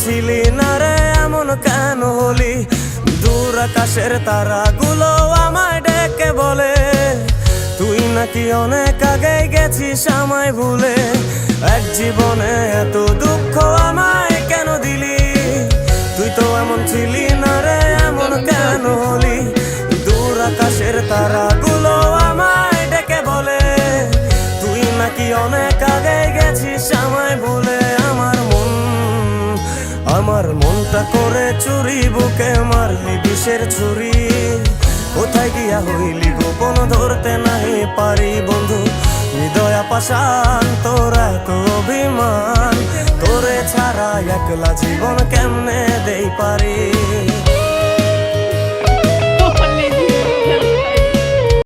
ছিলি না রে এমন কেন হলি? দূর আকাশের তারাগুলো আমায় ডেকে বলে তুই নাকি অনেক আগে গেছিস আমায় ভুলে। এক জীবনে এত দুঃখ আমায় কেন দিলি? তুই তো এমন ছিলি না রে এমন কেন হলি? দূর আকাশের তারাগুলো আমায় ডেকে বলে তুই নাকি অনেক আগে গেছিস আমায় ভুলে। আমার মনটা করে চুরি, বুকে মারলি বিষের ছুরি। কোথায় গিয়া হইলি গোপন ধরতে নাই পারি বন্ধু। হৃদয় পাষাণ তোর এত অভিমান, তোরে ছাড়া একলা জীবন কেমনে দেই পারি?